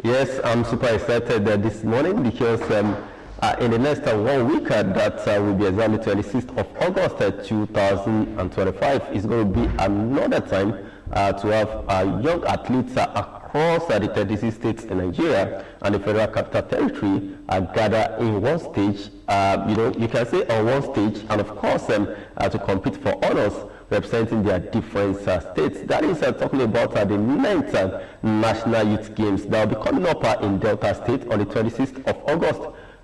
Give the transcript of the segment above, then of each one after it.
Yes, I'm super excited this morning because in the next 1 week, that will be exactly 26th of August 2025, is going to be another time to have young athletes across the 36 states in Nigeria and the Federal Capital Territory gather in one stage, you can say on one stage, and of course to compete for honors representing their different states. That is talking about the 9th National Youth Games that will be coming up in Delta State on the 26th of August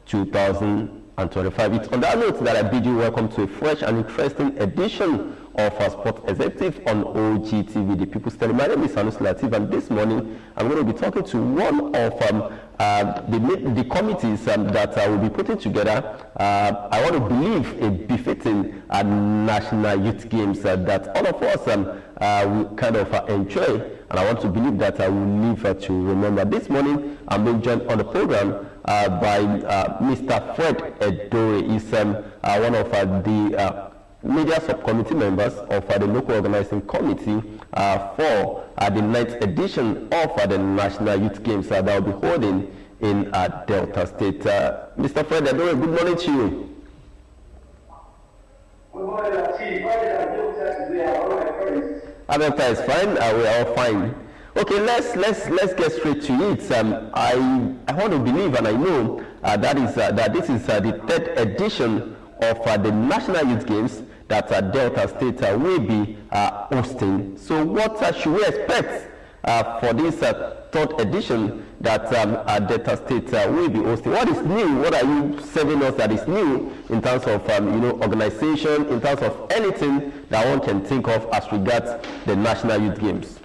2025. It's on that note that I bid you welcome to a fresh and interesting edition of our Sport Executive on OGTV, the People's Tele. My name is Sanusi Lateef, and this morning I'm going to be talking to one of the committees that will be putting together, I want to believe, a befitting National Youth Games that all of us will kind of enjoy, and I want to believe that I will live to remember. This morning I'm being joined on the program by Mr. Fred Edore. He's one of the media subcommittee members of the local organizing committee for the 9th edition of the National Youth Games that will be holding in Delta State. Mr. Fred Edore, good morning to you. Good morning, Lateef. Delta is fine. We are all fine. Okay, let's get straight to it. I want to believe, and I know that this is the 3rd edition of the National Youth Games that Delta State will be hosting. So what should we expect for this 3rd edition that Delta State will be hosting? What is new? What are you serving us that is new in terms of organization, in terms of anything that one can think of as regards the National Youth Games?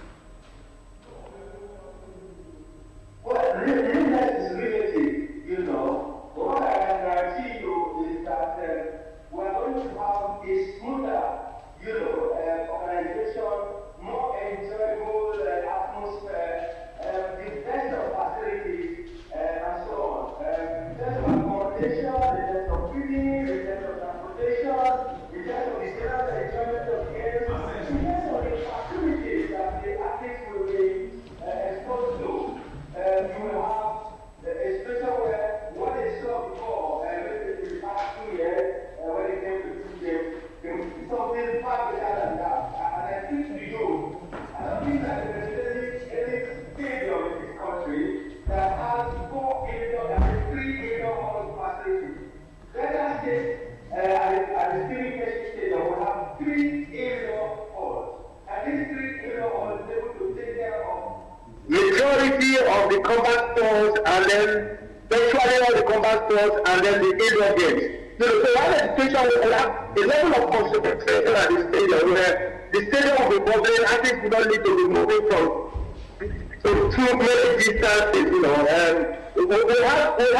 Majority of the combat sports, and then virtually all the combat sports, and then the indoor games. So one of the situations we have a level of concentration at the stadium where the stadium will be bubbling, athletes do not need to be moving from too many distances, we have a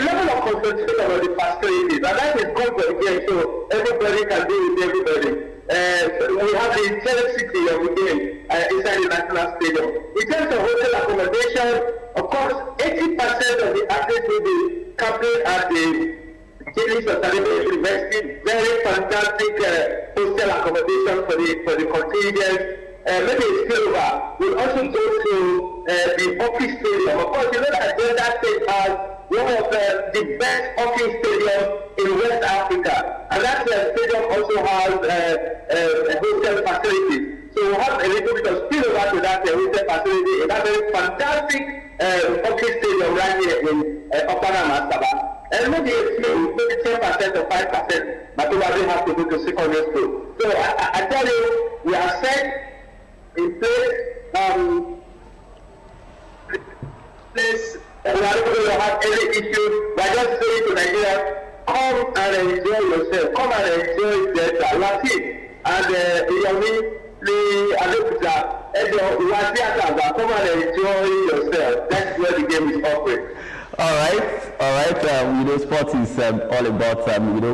level of concentration on the facilities, and that is good for the game, so everybody can deal with everybody. We have the intensity of the game inside the National Stadium. In terms of hotel accommodation, of course, 80% of the athletes will be camping at the King's Salima University. Very fantastic hotel accommodation for the contingents. Maybe a spillover. We'll also go to the hockey stadium. Of course, you know that Delta State has one of the best hockey stadiums in West Africa, and that stadium also has hotel facilities. So we'll have a little bit of spillover to that hotel facility in that very fantastic hockey stadium right here in Okpara Masaba. And maybe a few, maybe 10% or 5%, but probably have to go to secondary school. So I tell you, we are set in place. We are not going to have any issue. We are just saying to Nigeria, come and enjoy yourself. Come and enjoy Delta. Lateef and Iyomi, the Adeputa, come and enjoy yourself. That's where the game is offering. All right. Sport is all about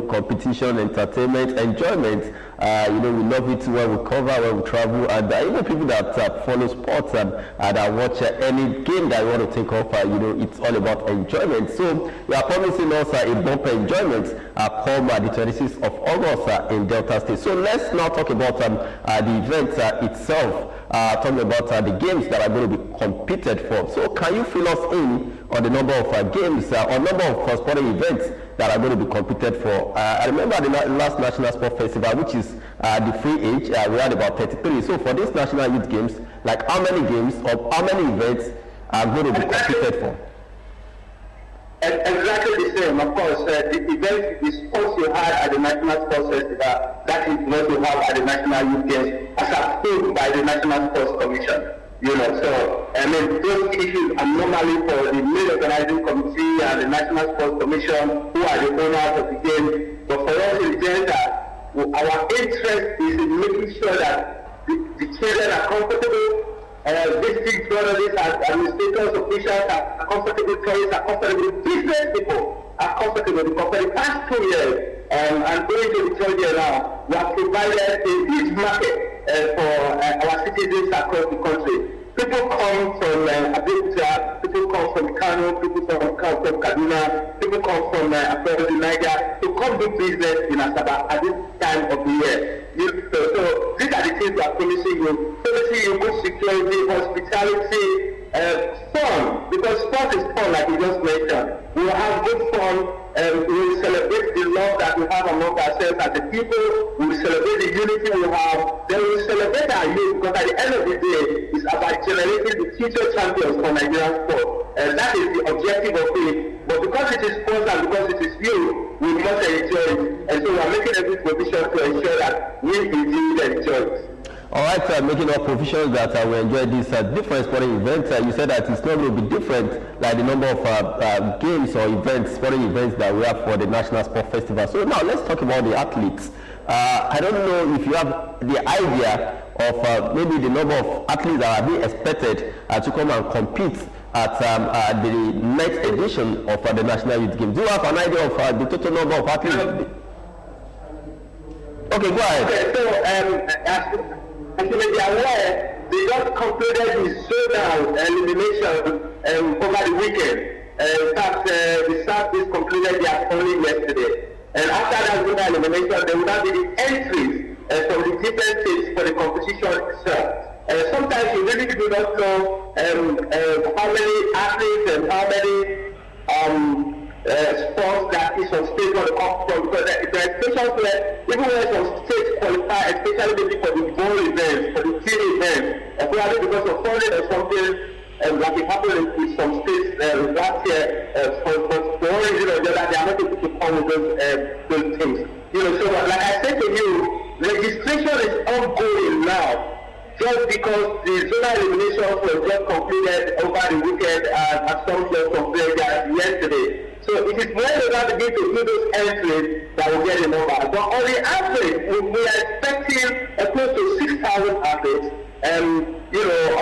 competition, entertainment, enjoyment. We love it when we cover, when we travel, and even people that follow sports and that watch any game that you want to take off. It's all about enjoyment. So we are promising us a bumper enjoyment come the 26th of August in Delta State. So let's now talk about the event itself. talking about the games that are going to be competed for. So can you fill us in on the number of games or number of sporting events that are going to be competed for? I remember the last National Sport Festival, which is the free age, we had about 33. So for these National Youth Games, like how many games or how many events are going to be competed for? Exactly the same. Of course, the event, the sports you had at the National Sports Festival, that is what you have at the National Youth Games, as approved by the National Sports Commission. So I mean, those issues are normally for the main organizing committee and the National Sports Commission, who are the owners of the game. But for us in general, our interest is in making sure that the children are comfortable. District journalists, administrators, officials are comfortable, tourists are comfortable, business people are comfortable, because for the past 2 years, and going to the third year now, we have provided a huge market for our citizens across the country. People come from Abuja, people come from Kano, people come from Kaduna, people come from across the Niger to come do business in Asaba at this time of the year. So these are the things we are promising you good security, hospitality, fun, because sport is fun, like you just mentioned. We will have good fun. We will celebrate the love that we have among ourselves as a people. We will celebrate the unity we have. Then we will celebrate our youth, because at the end of the day, it's about generating the future champions for Nigerian sport. That is the objective of it. But because it is sport and because it is you, we must enjoy it. And so we are making every provision to ensure that we indeed enjoy it. All right, making up provisions that we enjoy these different sporting events. You said that it's not going to be different, like the number of games or events, sporting events that we have for the National Sport Festival. So now let's talk about the athletes. I don't know if you have the idea of maybe the number of athletes that are being expected to come and compete at the next edition of the National Youth Games. Do you have an idea of the total number of athletes? Okay, go ahead. Okay, so as you may be aware, they just concluded the showdown elimination over the weekend. In fact, the start is concluded their polling yesterday. And after that showdown elimination, there will now be the entries from the different states for the competition itself. Sometimes you really do not know how many athletes and how many sports that is on stage on the competition, because there are stations where even when some states qualify, especially maybe for the bowl events, for the team events, probably because of funding or something, like it happened in some states last year, for one reason or the other, they are not able to come with those things. So like I said to you, registration is ongoing now. Just because the zonal eliminations were just completed over the weekend and some just completed yesterday. So it is when we are beginning to do those entries that will get the number. But on the average, we are expecting close to 6,000 athletes,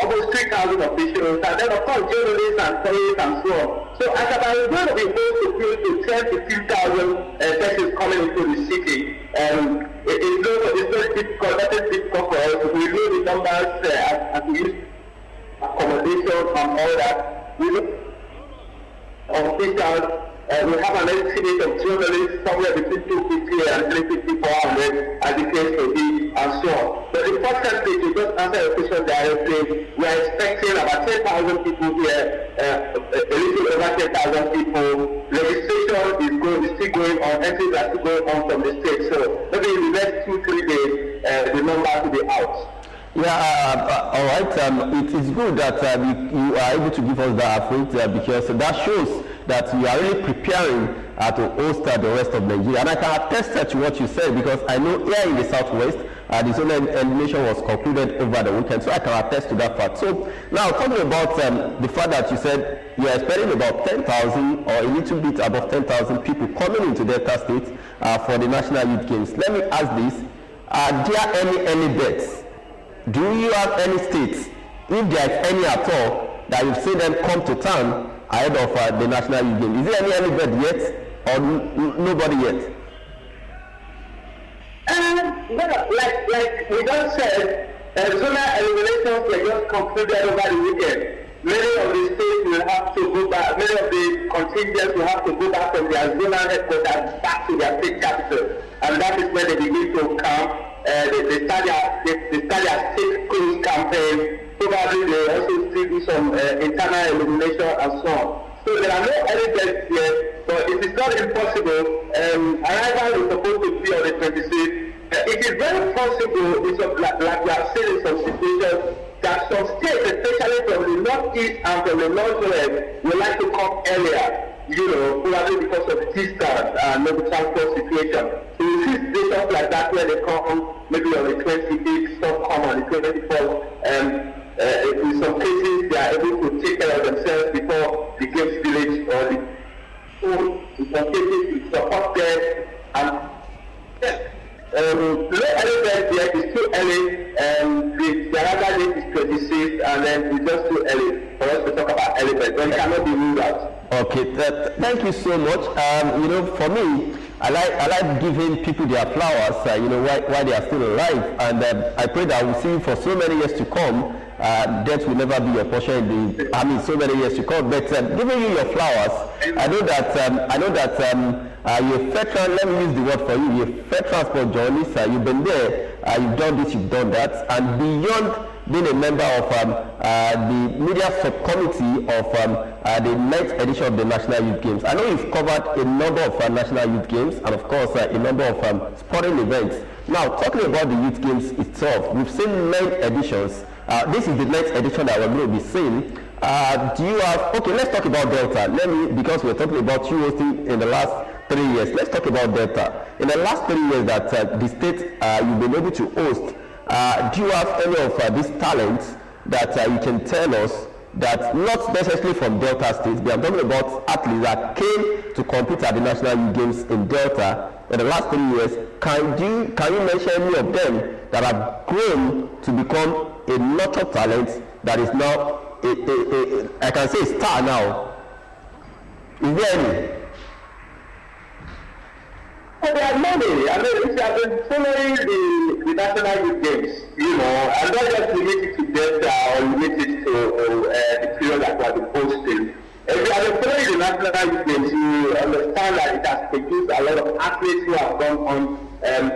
almost 3,000 officials, and then of course journalists and tourists and so on. So as about we're going to be close to 10 to 15,000 persons coming into the city. It's very difficult. That is difficult for us. We know the numbers as we use accommodation and all that. We look officials. We have an estimate of journalists somewhere between 250 and 350, 400 as the case may be, and so on. But importantly, to just answer your question directly, we are expecting about 10,000 people here, a little over 10,000 people. Registration is still going on, entries are still going on from the state. So maybe in the next 2-3 days, the number will be out. Yeah, all right. It is good that you are able to give us that update because that shows that you are really preparing to host the rest of Nigeria. And I can attest to what you said, because I know here in the Southwest, the zone elimination was concluded over the weekend, so I can attest to that fact. So now talking about the fact that you said you are expecting about 10,000 or a little bit above 10,000 people coming into Delta State for the National Youth Games. Let me ask this: are there any bets? Do you have any states, if there is any at all, that you've seen them come to town ahead of the National Youth Games? Is there any bet yet, or nobody yet? Like we just said, zonal eliminations were just concluded over the weekend. Many of the states will have to go back, many of the contingents will have to go back from their zonal headquarters back to their state capital. And that is where they begin to come. they start their state cruise campaign. Probably they also still do some internal elimination and so on. So there are no evidence here, but it is not impossible. Arrival is supposed to be on the 26th. It is very possible, like we have seen in some situations, that some states, especially from the northeast and from the northwest, would like to come earlier, probably because of distance and maybe transport situation. So you see situations like that where they come maybe on the 28th, some come on the 24th, in some cases they are able to take care of themselves before the games village or the school. In some cases we support them and no element yet, it's too early, the other date is 26, and then it's just too early for us to talk about element, but it cannot be ruled out. Okay, thank you so much. For me, I like giving people their flowers, while they are still alive, and I pray that we'll see you for so many years to come. Death will never be your portion so many years to come. But giving you your flowers, I know that you're a veteran. Let me use the word for you. You're a veteran transport journalist. You've been there. You've done this. You've done that. And beyond being a member of the media subcommittee of the 9th edition of the National Youth Games, I know you've covered a number of National Youth Games and, of course, a number of sporting events. Now, talking about the Youth Games itself, we've seen 9 editions. This is the 9th edition that we're going to be seeing. Let's talk about Delta. Because we're talking about you hosting in the last 3 years, let's talk about Delta. In the last 3 years that the state you've been able to host, do you have any of these talents that you can tell us that not necessarily from Delta State, but I'm talking about athletes that came to compete at the National Youth Games in Delta in the last 3 years? Can you mention any of them that have grown to become a nurtured talent that is now I can say a star now? Is there any? There are many. If you have been following the National Youth Games, and not just limited to Delta or limited to the period that we have been hosting. If you have been following the National Youth Games, you understand that it has produced a lot of athletes who have gone on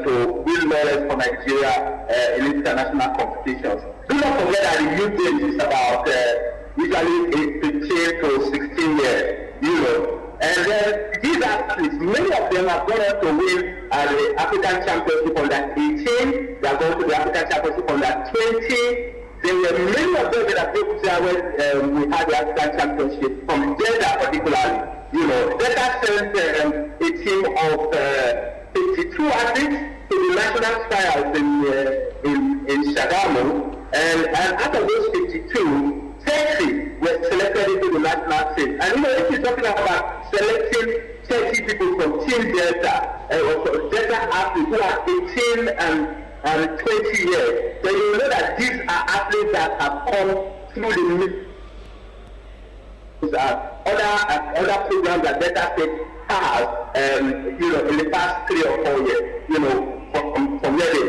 to win medals for Nigeria in international competitions. Do not forget that the Youth Games is about usually 15 to 16 years, And then these athletes, many of them have gone on to win the African Championship under 18. They are going to the African Championship under 20. There were many of them that are able to when we had the African Championship from Delta particularly. Delta sent a team of 52 athletes to the national trials in Shagamu, and out of those 52, 30 were selected into the national team. And if you're talking about selecting 30 people from Team Delta, or Delta athletes who are 18 and 20 years, then you know that these are athletes that have come through the other programs that Delta State has, in the past 3 or 4 years, from where the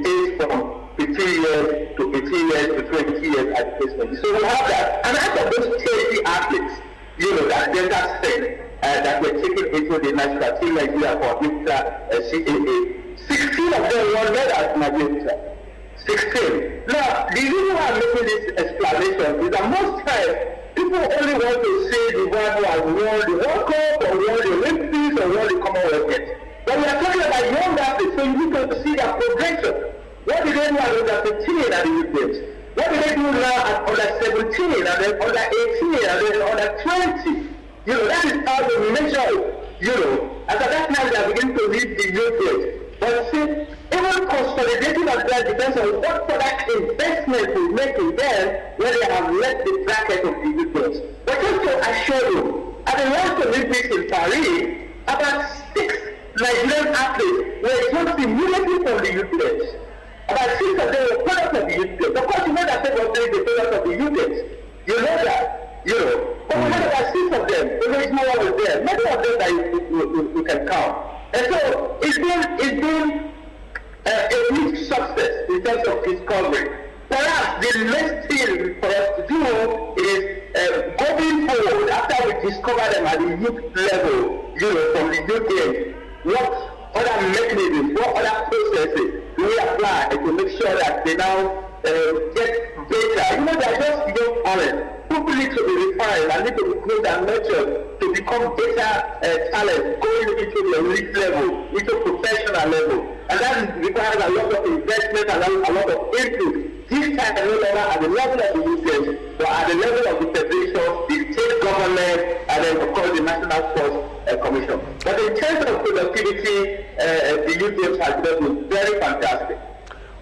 age from 15 years to 18 years to 20 years at the placement. So we have that. And out of those 30 athletes, that Delta State that were taken into the national team Nigeria for CAA, 16 of them won medals in Nigeria. 16. Now, the reason why I'm making this explanation is that most times people only want to see the one who has won the World Cup or won the Olympics or won the Commonwealth Games. But we are talking about young athletes, so you need to see their progression. What did they do at under 15 at the Youth Games? What did they do now at under 17 and then under 18 and then under 20? That is how they measure it. And at that time they are beginning to lead the Youth Games. But see, even consolidating of that depends on what product investment we make in them when they have left the bracket of the Youth Games. But just to assure you, at the last Olympics in Paris, about 6 Nigerian athletes were just immediately from the Youth Games. About 6 of them were products of the Youth Games. Of course, you know that they were the products of the Youth Games. You know that. But we had about 6 of them. There is no one was there. Many of them that you can count. And so it's been a huge success in terms of discovery. Perhaps the next thing for us to do is going forward after we discover them at the youth level, from the youth game, what other mechanisms, what other process policy do we apply to make sure that they now get better? You know, they're just young parents who need to be refined and need to be growth and nurtured to become better talent going into the elite level, into professional level. And that requires a lot of investment and a lot of input. This time no longer at the level of the youth, but at the level of the federation, the state government, and then of course the National Sports Commission. But in terms of productivity, the youth games has been very fantastic.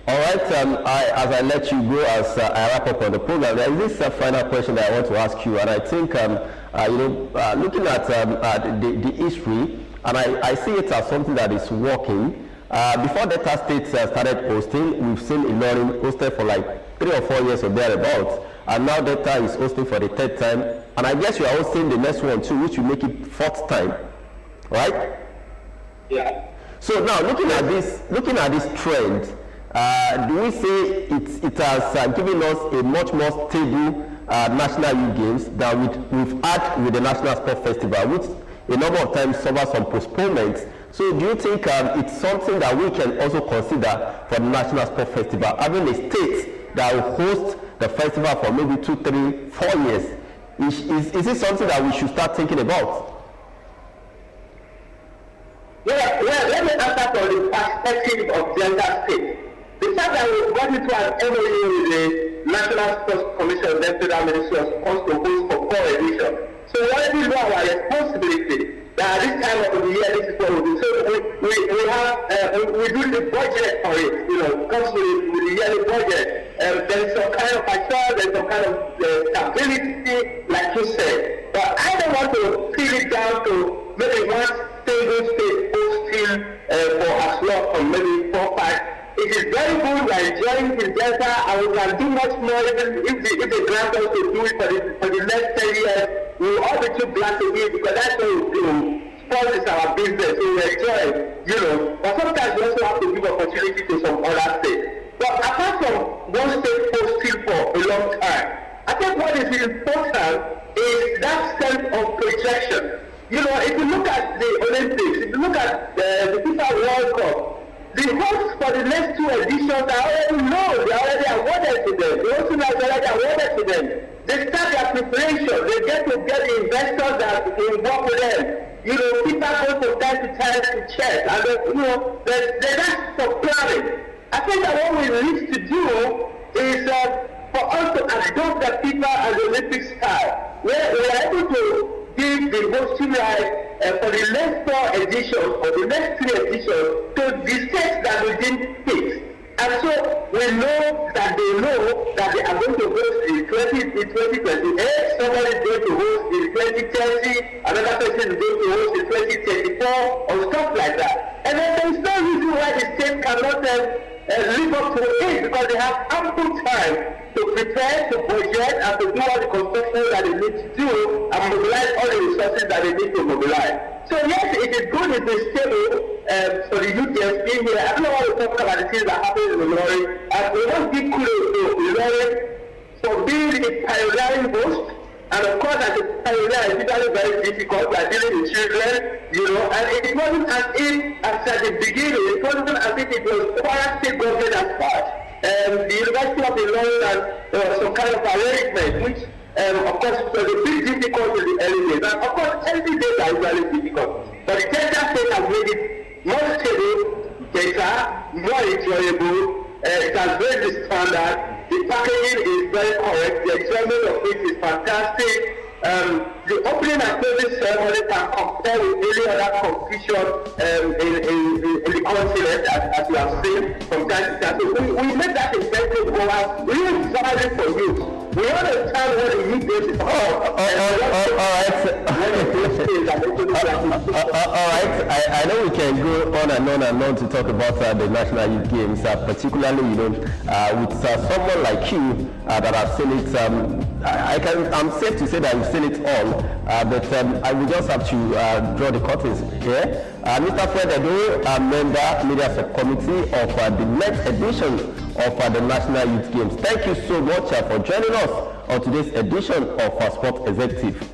All right, as I let you go, as I wrap up on the program, there is this final question that I want to ask you, and I think, looking at the history, and I see it as something that is working. Before Delta State started hosting, we've seen Ilorin hosted for like 3 or 4 years or thereabouts, and now Delta is hosting for the 3rd time, and I guess you are hosting the next one too, which will make it 4th time, right? Yeah. So now, looking at this trend, do we say it has given us a much more stable national youth games than we've had with the National Sport Festival, which a number of times suffers some postponements? So do you think it's something that we can also consider for the National Sport Festival, having a state that will host the festival for maybe 2, 3, 4 years? Is it something that we should start thinking about? Yeah, let me answer from the perspective of Delta State. The fact that we got into an MOU with the National Sports Commission, the Federal Ministry of Sports to host for 4 editions. So we already know our responsibility. That at this time of the year, this is what we do. So we do the budget for it, you know, comes with the yearly budget. There's some kind of assurance, there's some kind of stability, like you said. But I don't want to pin it down to maybe one single state hosting for as long for maybe 4, 5. It is very good, we are enjoying the Delta, and we can do much more even if they grant us to do it for the next 10 years. We will all be too glad to do it because that's what we do. Sport is our business, so we enjoy it, you know. But sometimes we also have to give opportunity to some other states. But apart from one state hosting for a long time, I think what is important is that sense of projection. You know, if you look at the Olympics, if you look at the FIFA World Cup, the hosts for the next 2 editions are already known, they are already awarded to them. The hosting is already awarded to them. They start their preparation, they get the investors that will work with them. You know, people go from time to time to check, and then, you know, they're not for planning. I think that what we need to do is for us to adopt the FIFA and the Olympic style, where we are able to give the hosting right for the next 4 editions or the next 3 editions to the states that we didn't pick. And so we know that they know that they are going to host in 2028, somebody is going to host in 2030, another person is going to host in 2034, or stuff like that. And then there is no reason why the state cannot live up to it, because they have ample time to prepare, to budget, and to do all the construction that they need to do, and mobilize all the resources that they need to mobilize. So yes, it is good, it is stable for the youth games being here. I don't want to talk about the things that happen in Ilorin. And we must give kudos to Ilorin for being a pioneering host. And of course, as a pioneer, it's usually very difficult. We are dealing with children, you know, and it wasn't as if, at the beginning, it wasn't as if it was Kwara State government as part. The University of Ilorin and there was some kind of arrangement, which of course, it was a bit difficult in the early days. And of course, every day is usually difficult. But the Delta State has made it more stable, better, more enjoyable. It has raised the standard. The packaging is very correct. The enjoyment of it is fantastic. The opening and closing ceremony can compare with any other competition in the continent, as you have seen from time to time. So we make that incentive go out. We use value for youth. We understand what the youth is about. All right. I know we can go on and on to talk about the National Youth Games, particularly, you know, with someone like you that have seen it. I'm safe to say that you've seen it all, but I will just have to draw the curtains here. Mr. Fred Edo, member, media subcommittee of the next edition of the National Youth Games. Thank you so much for joining us on today's edition of Sport Executive.